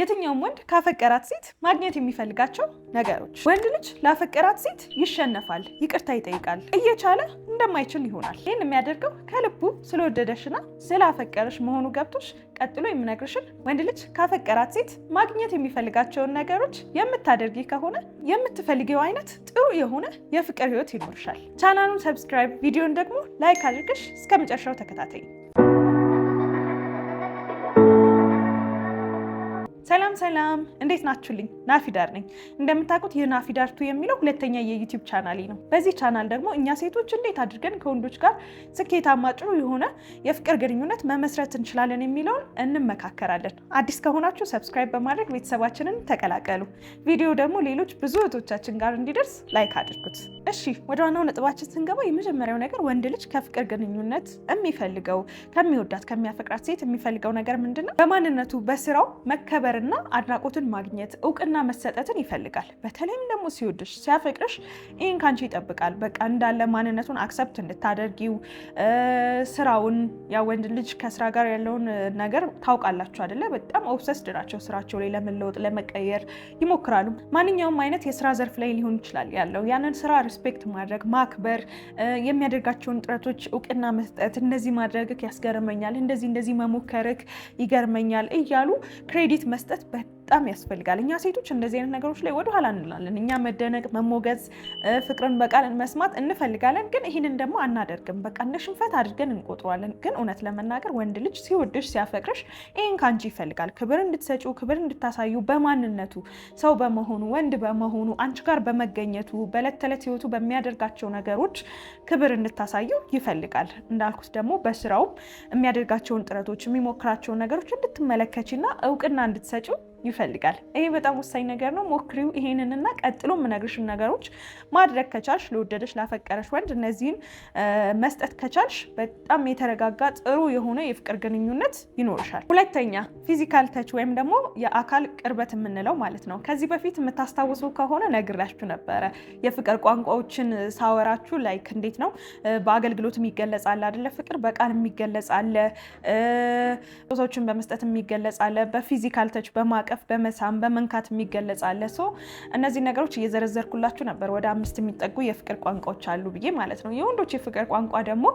የትኛውም ወንድ ካፈቀራት ሴት ማግኘት የሚፈልጋቸው ነገሮች። ወንድ ልጅ ላፈቀራት ሴት ይሸነፋል፣ ይቅርታ ይጠይቃል፣ እየቻለ እንደማይችል ይሆናል። ይህን የሚያደርገው ከልቡ ስለወደደሽና ስላፈቀረሽ መሆኑ ገብቶሽ ቀጥሎ የምነግርሽን ወንድ ልጅ ካፈቀራት ሴት ማግኘት የሚፈልጋቸውን ነገሮች የምታደርጊ ከሆነ የምትፈልጊው አይነት ጥሩ የሆነ የፍቅር ህይወት ይኖርሻል። ቻናሉን ሰብስክራይብ፣ ቪዲዮን ደግሞ ላይክ አድርገሽ እስከ መጨረሻው ተከታተይ። ሰላም እንዴት ናችሁልኝ? ናፊዳር ነኝ። እንደምታውቁት ይህ ናፊዳር 2 የሚለው ሁለተኛ የዩቲዩብ ቻናሌ ነው። በዚህ ቻናል ደግሞ እኛ ሴቶች እንዴት አድርገን ከወንዶች ጋር ስኬታማ ጥሩ የሆነ የፍቅር ግንኙነት መመስረት እንችላለን የሚለውን እንመካከራለን። አዲስ ከሆናችሁ ሰብስክራይብ በማድረግ ቤተሰባችንን ተቀላቀሉ። ቪዲዮ ደግሞ ሌሎች ብዙ እህቶቻችን ጋር እንዲደርስ ላይክ አድርጉት። እሺ ወደ ዋናው ነጥባችን ስንገባ የመጀመሪያው ነገር ወንድ ልጅ ከፍቅር ግንኙነት የሚፈልገው ከሚወዳት ከሚያፈቅራት ሴት የሚፈልገው ነገር ምንድነው? በማንነቱ በስራው መከበርና አድናቆትን ማግኘት እውቅና መሰጠትን ይፈልጋል። በተለይም ደግሞ ሲወድሽ ሲያፈቅርሽ ይህን ካንቺ ይጠብቃል። በቃ እንዳለ ማንነቱን አክሰፕት እንድታደርጊው ስራውን ያ ወንድ ልጅ ከስራ ጋር ያለውን ነገር ታውቃላችሁ አይደለ? በጣም ኦብሰስድ ናቸው። ስራቸው ላይ ለመለወጥ ለመቀየር ይሞክራሉ። ማንኛውም አይነት የስራ ዘርፍ ላይ ሊሆን ይችላል ያለው ያንን ስራ ሪስፔክት ማድረግ ማክበር፣ የሚያደርጋቸውን ጥረቶች እውቅና መስጠት፣ እንደዚህ ማድረግክ ያስገርመኛል፣ እንደዚህ መሞከርክ ይገርመኛል እያሉ ክሬዲት መስጠት በጣም ያስፈልጋል። እኛ ሴቶች እንደዚህ አይነት ነገሮች ላይ ወደ ኋላ እንላለን። እኛ መደነቅ፣ መሞገዝ፣ ፍቅርን በቃል መስማት እንፈልጋለን፣ ግን ይህንን ደግሞ አናደርግም። በቃ እንደ ሽንፈት አድርገን እንቆጥረዋለን። ግን እውነት ለመናገር ወንድ ልጅ ሲወድሽ ሲያፈቅርሽ ይህን ካንቺ ይፈልጋል። ክብር እንድትሰጪው፣ ክብር እንድታሳዩ፣ በማንነቱ ሰው በመሆኑ ወንድ በመሆኑ አንቺ ጋር በመገኘቱ በዕለት ተዕለት ህይወቱ በሚያደርጋቸው ነገሮች ክብር እንድታሳዩ ይፈልጋል። እንዳልኩት ደግሞ በስራውም የሚያደርጋቸውን ጥረቶች የሚሞክራቸውን ነገሮች እንድትመለከቺና እውቅና እንድትሰጪው ይፈልጋል። ይሄ በጣም ወሳኝ ነገር ነው። ሞክሪው። ይሄንንና ቀጥሎ የምነግርሽን ነገሮች ማድረግ ከቻልሽ ለወደደሽ ላፈቀረሽ ወንድ እነዚህን መስጠት ከቻልሽ በጣም የተረጋጋ ጥሩ የሆነ የፍቅር ግንኙነት ይኖርሻል። ሁለተኛ ፊዚካል ተች ወይም ደግሞ የአካል ቅርበት የምንለው ማለት ነው። ከዚህ በፊት የምታስታውሱ ከሆነ ነግራችሁ ነበረ። የፍቅር ቋንቋዎችን ሳወራችሁ ላይክ እንዴት ነው በአገልግሎት የሚገለጽ አለ አይደለ? ፍቅር በቃል የሚገለጽ አለ፣ ጾታዎችን በመስጠት የሚገለጽ አለ፣ በፊዚካል ተች በማቀፍ በመሳም በመንካት የሚገለጽ አለ። እነዚህ ነገሮች እየዘረዘርኩላችሁ ነበር። ወደ 5 የሚጠጉ የፍቅር ቋንቋዎች አሉ ብዬ ማለት ነው። የወንዶች የፍቅር ቋንቋ ደግሞ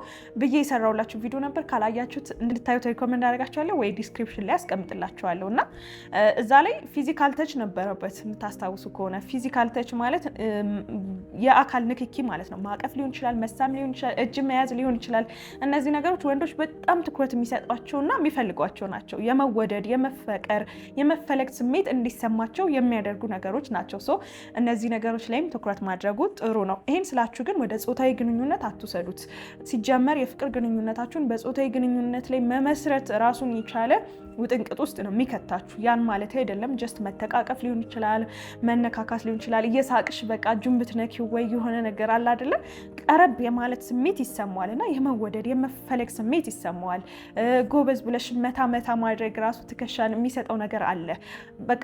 ብዬ የሰራሁላችሁ ቪዲዮ ነበር። ካላያችሁት እንድታዩት ሪኮመንድ አደርጋችኋለሁ ወይ ዲስክሪፕሽን ላይ አስቀምጥላችኋለሁ። እና እዛ ላይ ፊዚካል ተች ነበረበት የምታስታውሱ ከሆነ። ፊዚካል ተች ማለት የአካል ንክኪ ማለት ነው። ማቀፍ ሊሆን ይችላል፣ መሳም ሊሆን ይችላል፣ እጅ መያዝ ሊሆን ይችላል። እነዚህ ነገሮች ወንዶች በጣም ትኩረት የሚሰጧቸውና የሚፈልጓቸው ናቸው። የመወደድ የመፈቀር የመፈለግ ስሜት እንዲሰማቸው የሚያደርጉ ነገሮች ናቸው። እነዚህ ነገሮች ላይም ትኩረት ማድረጉ ጥሩ ነው። ይሄን ስላችሁ ግን ወደ ጾታዊ ግንኙነት አትውሰዱት። ሲጀመር የፍቅር ግንኙነታችሁን በጾታዊ ግንኙነት ላይ መመስረት ራሱን የቻለ ውጥንቅጥ ውስጥ ነው የሚከታችሁ። ያን ማለት አይደለም። ጀስት መተቃቀፍ ሊሆን ይችላል፣ መነካካት ሊሆን ይችላል። እየሳቅሽ በቃ እጁን ብትነኪው ወይ የሆነ ነገር አለ አይደለ? ቀረብ የማለት ስሜት ይሰማዋል እና የመወደድ የመፈለግ ስሜት ይሰማዋል። ጎበዝ ብለሽ መታ ማድረግ ራሱ ትከሻን የሚሰጠው ነገር አለ። በቃ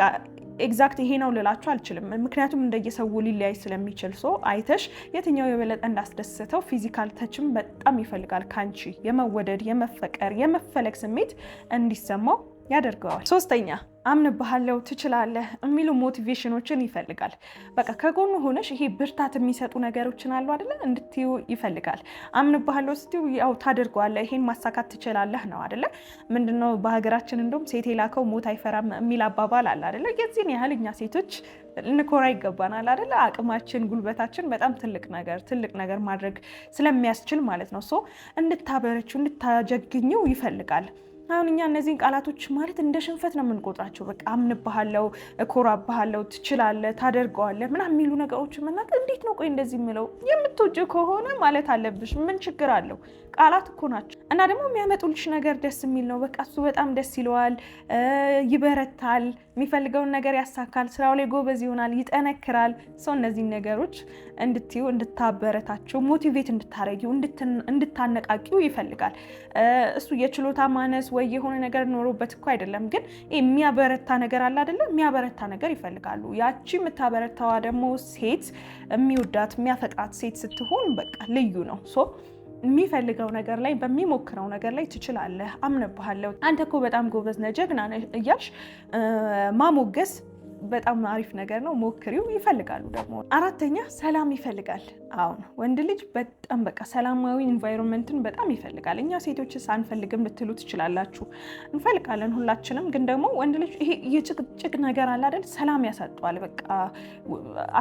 ኤግዛክት ይሄ ነው ልላችሁ አልችልም፣ ምክንያቱም እንደየሰው ሊለያይ ስለሚችል። አይተሽ የትኛው የበለጠ እንዳስደሰተው ፊዚካል ተችም በጣም ይፈልጋል። ካንቺ የመወደድ የመፈቀር የመፈለግ ስሜት እንዲሰማው ያደርገዋል። ሶስተኛ አምንብሃለሁ፣ ትችላለህ የሚሉ ሞቲቬሽኖችን ይፈልጋል። በቃ ከጎኑ ሆነሽ ይሄ ብርታት የሚሰጡ ነገሮችን አሉ አይደለ? እንድትዩ ይፈልጋል። አምንብሃለሁ ስትዩ ያው ታደርገዋለህ፣ ይሄን ማሳካት ትችላለህ ነው አይደለ? ምንድነው በሀገራችን እንደውም ሴት የላከው ሞት አይፈራም የሚል አባባል አለ አይደለ? የዚህን ያህል እኛ ሴቶች ልንኮራ ይገባናል አይደለ? አቅማችን ጉልበታችን በጣም ትልቅ ነገር ማድረግ ስለሚያስችል ማለት ነው። እንድታበረችው እንድታጀግኝው ይፈልጋል። አሁን እኛ እነዚህን ቃላቶች ማለት እንደ ሽንፈት ነው የምንቆጥራቸው። በቃ አምንብሃለሁ፣ እኮራብሃለሁ፣ ትችላለህ፣ ታደርገዋለህ ምናምን የሚሉ ነገሮች መናገር እንዴት ነው? ቆይ እንደዚህ የምለው የምትወጂው ከሆነ ማለት አለብሽ። ምን ችግር አለው? ቃላት እኮ ናቸው። እና ደግሞ የሚያመጡልሽ ነገር ደስ የሚል ነው። በቃ እሱ በጣም ደስ ይለዋል፣ ይበረታል፣ የሚፈልገውን ነገር ያሳካል፣ ስራው ላይ ጎበዝ ይሆናል፣ ይጠነክራል። እነዚህን ነገሮች እንድትዩ እንድታበረታቸው ሞቲቬት እንድታረጊው እንድታነቃቂው ይፈልጋል። እሱ የችሎታ ማነስ ወይ የሆነ ነገር ኖሮበት እኮ አይደለም፣ ግን የሚያበረታ ነገር አለ አይደለ? የሚያበረታ ነገር ይፈልጋሉ። ያቺ የምታበረታዋ ደግሞ ሴት የሚወዳት የሚያፈቅራት ሴት ስትሆን በቃ ልዩ ነው። የሚፈልገው ነገር ላይ በሚሞክረው ነገር ላይ ትችላለህ፣ አምነብሃለሁ፣ አንተ እኮ በጣም ጎበዝ ነህ፣ ጀግና ነህ እያልሽ ማሞገስ በጣም አሪፍ ነገር ነው። ሞክሪው። ይፈልጋሉ ደግሞ። አራተኛ ሰላም ይፈልጋል። አሁን ወንድ ልጅ በጣም በቃ ሰላማዊ ኢንቫይሮንመንትን በጣም ይፈልጋል። እኛ ሴቶችስ አንፈልግም ልትሉ ትችላላችሁ። እንፈልጋለን ሁላችንም። ግን ደግሞ ወንድ ልጅ ይሄ የጭቅጭቅ ነገር አለ አይደል? ሰላም ያሳጠዋል። በቃ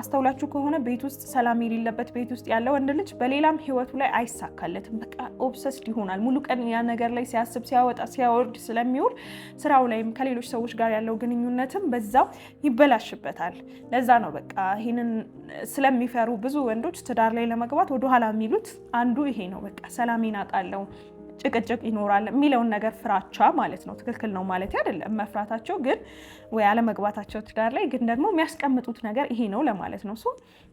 አስተውላችሁ ከሆነ ቤት ውስጥ ሰላም የሌለበት ቤት ውስጥ ያለ ወንድ ልጅ በሌላም ህይወቱ ላይ አይሳካለትም። በቃ ኦብሰስድ ይሆናል። ሙሉ ቀን ያ ነገር ላይ ሲያስብ ሲያወጣ ሲያወርድ ስለሚውል ስራው ላይም ከሌሎች ሰዎች ጋር ያለው ግንኙነትም በዛው ይበላሽበታል። ለዛ ነው በቃ ይሄንን ስለሚፈሩ ብዙ ወንዶች ትዳር ላይ ለመግባት ወደኋላ የሚሉት አንዱ ይሄ ነው። በቃ ሰላሜን አጣለሁ፣ ጭቅጭቅ ይኖራል የሚለውን ነገር ፍራቻ ማለት ነው። ትክክል ነው ማለት አይደለም መፍራታቸው፣ ግን ወይ አለመግባታቸው ትዳር ላይ ግን ደግሞ የሚያስቀምጡት ነገር ይሄ ነው ለማለት ነው።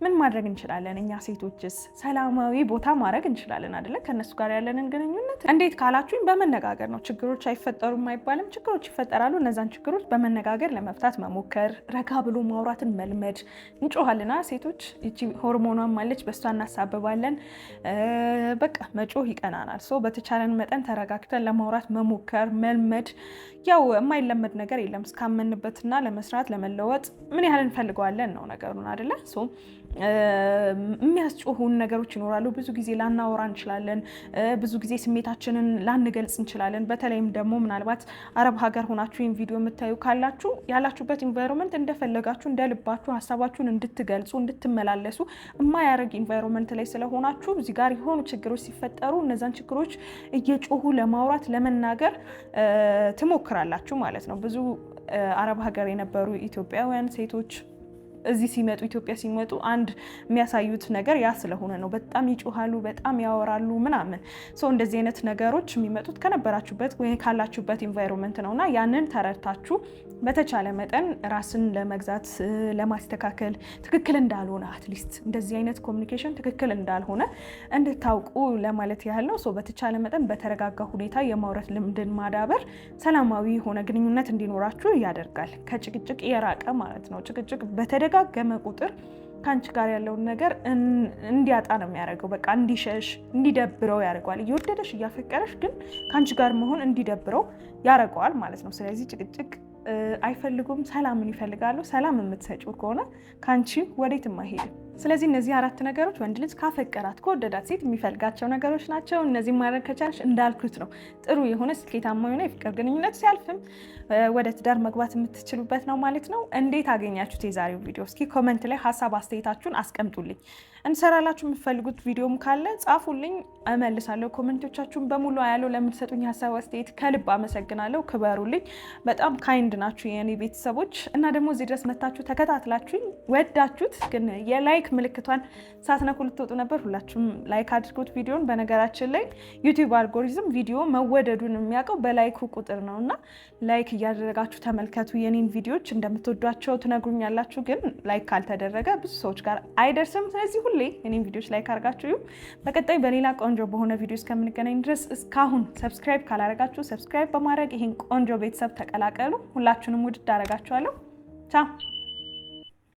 ምን ማድረግ እንችላለን እኛ ሴቶችስ? ሰላማዊ ቦታ ማድረግ እንችላለን አይደለ? ከነሱ ጋር ያለንን ግንኙነት እንዴት ካላችሁኝ በመነጋገር ነው። ችግሮች አይፈጠሩም አይባልም፣ ችግሮች ይፈጠራሉ። እነዛን ችግሮች በመነጋገር ለመፍታት መሞከር፣ ረጋ ብሎ ማውራትን መልመድ። እንጮሃልና ሴቶች እቺ ሆርሞኗም አለች፣ በሷ እናሳብባለን። በቃ መጮህ ይቀናናል። በተቻለን መጠን ተረጋግተን ለማውራት መሞከር መልመድ። ያው የማይለመድ ነገር የለም። እስካመንበትና ለመስራት ለመለወጥ ምን ያህል እንፈልገዋለን ነው ነገሩን አይደለ? የሚያስጮሁን ነገሮች ይኖራሉ። ብዙ ጊዜ ላናወራ እንችላለን። ብዙ ጊዜ ስሜታችንን ላንገልጽ እንችላለን። በተለይም ደግሞ ምናልባት አረብ ሀገር ሆናችሁ ይህን ቪዲዮ የምታዩ ካላችሁ ያላችሁበት ኢንቫይሮንመንት እንደፈለጋችሁ እንደልባችሁ ሀሳባችሁን እንድትገልጹ እንድትመላለሱ የማያደርግ ኢንቫይሮንመንት ላይ ስለሆናችሁ እዚህ ጋር የሆኑ ችግሮች ሲፈጠሩ እነዛን ችግሮች እየጮሁ ለማውራት ለመናገር ትሞክራላችሁ ማለት ነው። ብዙ አረብ ሀገር የነበሩ ኢትዮጵያውያን ሴቶች እዚህ ሲመጡ ኢትዮጵያ ሲመጡ አንድ የሚያሳዩት ነገር ያ ስለሆነ ነው። በጣም ይጮሃሉ፣ በጣም ያወራሉ ምናምን። እንደዚህ አይነት ነገሮች የሚመጡት ከነበራችሁበት ወይ ካላችሁበት ኢንቫይሮንመንት ነውና ያንን ተረድታችሁ በተቻለ መጠን ራስን ለመግዛት ለማስተካከል ትክክል እንዳልሆነ አትሊስት እንደዚህ አይነት ኮሚኒኬሽን ትክክል እንዳልሆነ እንድታውቁ ለማለት ያህል ነው። በተቻለ መጠን በተረጋጋ ሁኔታ የማውራት ልምድን ማዳበር ሰላማዊ የሆነ ግንኙነት እንዲኖራችሁ ያደርጋል። ከጭቅጭቅ የራቀ ማለት ነው። ጭቅጭቅ በተደጋገመ ቁጥር ከአንቺ ጋር ያለውን ነገር እንዲያጣ ነው የሚያደርገው። በቃ እንዲሸሽ እንዲደብረው ያደርገዋል። እየወደደሽ እያፈቀረሽ ግን ከአንቺ ጋር መሆን እንዲደብረው ያደርገዋል ማለት ነው። ስለዚህ ጭቅጭቅ አይፈልጉም፣ ሰላምን ይፈልጋሉ። ሰላም የምትሰጪው ከሆነ ከአንቺ ወዴትም አይሄድም። ስለዚህ እነዚህ 4 ነገሮች ወንድ ልጅ ካፈቀራት ከወደዳት ሴት የሚፈልጋቸው ነገሮች ናቸው። እነዚህ ማድረግ ከቻልሽ እንዳልኩት ነው ጥሩ የሆነ ስኬታማ የሆነ የፍቅር ግንኙነት ሲያልፍም ወደ ትዳር መግባት የምትችሉበት ነው ማለት ነው። እንዴት አገኛችሁት የዛሬው ቪዲዮ? እስኪ ኮመንት ላይ ሀሳብ አስተያየታችሁን አስቀምጡልኝ። እንሰራላችሁ የምትፈልጉት ቪዲዮም ካለ ጻፉልኝ፣ እመልሳለሁ። ኮመንቶቻችሁን በሙሉ ያለው ለምትሰጡኝ ሀሳብ አስተያየት ከልብ አመሰግናለሁ። ክበሩልኝ። በጣም ካይንድ ናችሁ የኔ ቤተሰቦች። እና ደግሞ እዚህ ድረስ መታችሁ ተከታትላችሁኝ ወዳችሁት ግን የላይክ ምልክቷን ሳትነኩ ልትወጡ ነበር። ሁላችሁም ላይክ አድርጉት ቪዲዮን። በነገራችን ላይ ዩቲዩብ አልጎሪዝም ቪዲዮ መወደዱን የሚያውቀው በላይኩ ቁጥር ነው እና ላይክ እያደረጋችሁ ተመልከቱ። የኔን ቪዲዮዎች እንደምትወዷቸው ትነግሩኛላችሁ። ግን ላይክ ካልተደረገ ብዙ ሰዎች ጋር አይደርስም። ስለዚህ ሁሌ የኔን ቪዲዮዎች ላይክ አድርጋችሁ በቀጣይ በሌላ ቆንጆ በሆነ ቪዲዮ እስከምንገናኝ ድረስ እስካሁን ሰብስክራይብ ካላረጋችሁ ሰብስክራይብ በማድረግ ይህን ቆንጆ ቤተሰብ ተቀላቀሉ። ሁላችሁንም ውድድ አደርጋችኋለሁ። ቻው